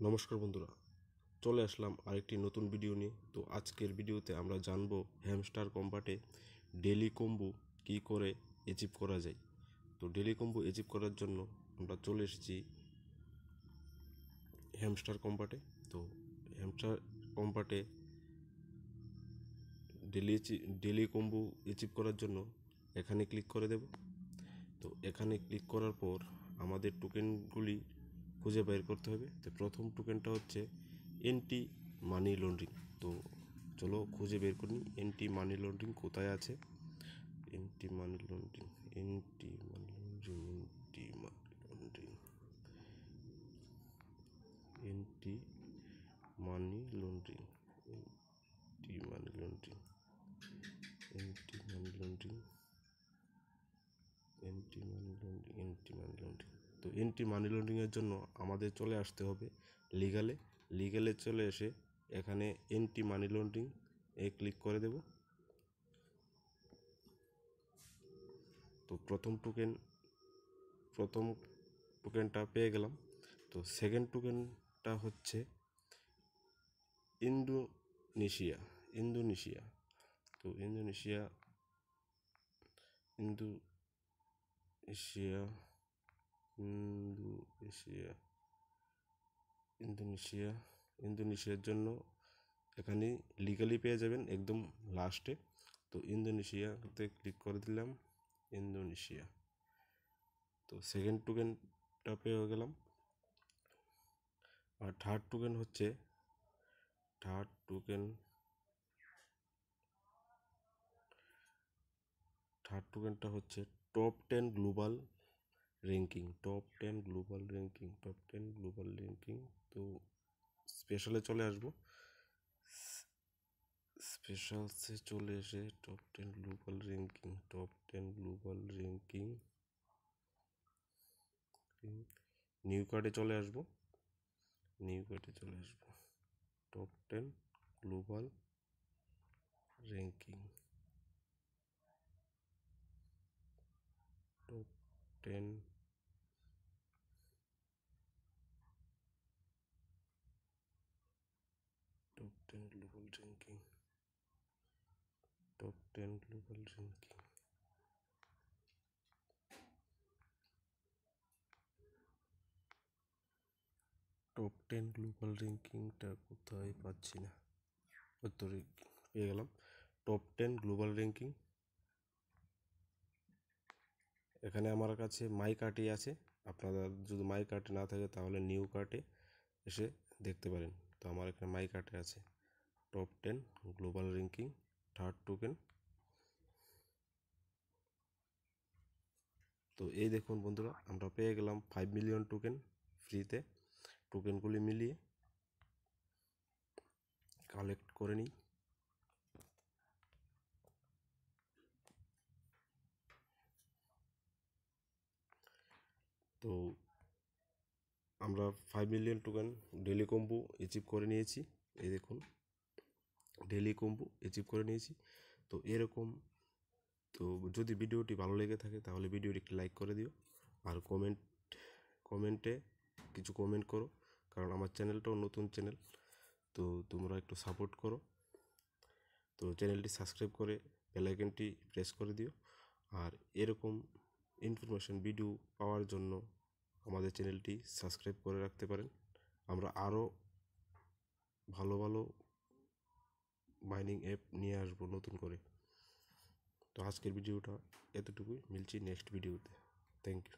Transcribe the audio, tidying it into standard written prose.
নমস্কার বন্ধুরা, চলে আসলাম আরেকটি নতুন ভিডিও নিয়ে। তো আজকের ভিডিওতে আমরা জানবো হ্যামস্টার কম্বাটে ডেলি কম্বো কী করে অ্যাচিভ করা যায়। তো ডেলি কম্বো অ্যাচিভ করার জন্য আমরা চলে এসেছি হ্যামস্টার কম্বাটে। তো হ্যামস্টার কম্বাটে ডেলি কম্বো অ্যাচিভ করার জন্য এখানে ক্লিক করে দেব। তো এখানে ক্লিক করার পর আমাদের টোকেনগুলি খুঁজে বের করতে হবে। তো প্রথম টোকেনটা হচ্ছে এন্টি মানি লন্ড্রিং। তো চলো খুঁজে বের করি এন্টি মানি লন্ড্রিং কোথায় আছে। এন্টি মানি লন্ড্রিং, এন্টি মানি লন্ড্রিং, এন্টি মানি লন্ড্রিং, এন্টি মানি লন্ড্রিং, এন্টি মানি লন্ড্রিং, এন্টি মানি লন্ড্রিং, এন্টি মানি লন্ড্রিং, এন্টি মানি লন্ড্রিং। তো এন্টি মানি লন্ড্রিংয়ের জন্য আমাদের চলে আসতে হবে লিগ্যালে চলে এসে এখানে এন্টি মানি লন্ড্রিং ক্লিক করে দেব। তো প্রথম টোকেনটা পেয়ে গেলাম। তো সেকেন্ড টোকেনটা হচ্ছে ইন্দোনেশিয়া। তো ইন্দোনেশিয়ার জন্য এখানে লিগালি পেয়ে যাবেন একদম লাস্টে। তো ইন্দোনেশিয়াতে ক্লিক করে দিলাম, ইন্দোনেশিয়া। তো সেকেন্ড টোকেনটা পেয়ে গেলাম। আর থার্ড টোকেনটা হচ্ছে টপ 10 গ্লোবাল র্যাঙ্কিং। তো স্পেশালে চলে আসবো। স্পেশালসে চলে এসে টপ 10 গ্লোবাল র্যাঙ্কিং নিউ কার্ডে চলে আসবো। Top 10 global ranking, top 10 global ranking, top 10 global ranking. Top 10 global র্যাঙ্কিংটা কোথায় পাচ্ছি না, উত্তরে পেয়ে গেলাম। টপ 10 গ্লোবাল র্যাঙ্কিং এখানে আমার কাছে মাই কার্টে আছে। আপনাদের যদি মাই কার্টে না থাকে তাহলে নিউ কার্টে এসে দেখতে পারেন। তো আমার এখানে মাই কার্টে আছে top 10 global ranking third token. তো এই দেখুন বন্ধুরা, আমরা পেয়ে গেলাম 5 মিলিয়ন টোকেন ফ্রিতে। টোকেনগুলি মিলিয়ে কালেক্ট করে নিই। তো আমরা 5 million token daily combo achieve করে নিয়েছি। এই দেখুন ডেলি কম্বো অ্যাচিভ করে নিয়েছি। তো এরকম, তো যদি ভিডিওটি ভালো লেগে থাকে তাহলে ভিডিওটি একটি লাইক করে দিও। আর কমেন্টে কিছু কমেন্ট করো, কারণ আমার চ্যানেলটাও নতুন চ্যানেল। তো তোমরা একটু সাপোর্ট করো। তো চ্যানেলটি সাবস্ক্রাইব করে বেল আইকনটি প্রেস করে দিও। আর এরকম ইনফরমেশন ভিডিও পাওয়ার জন্য আমাদের চ্যানেলটি সাবস্ক্রাইব করে রাখতে পারেন। আমরা আরও ভালো ভালো মাইনিং অ্যাপ নিয়ে আসবো নতুন করে। তো আজকের ভিডিওটা এতটুকুই, মিলছি নেক্সট ভিডিওতে। Thank you.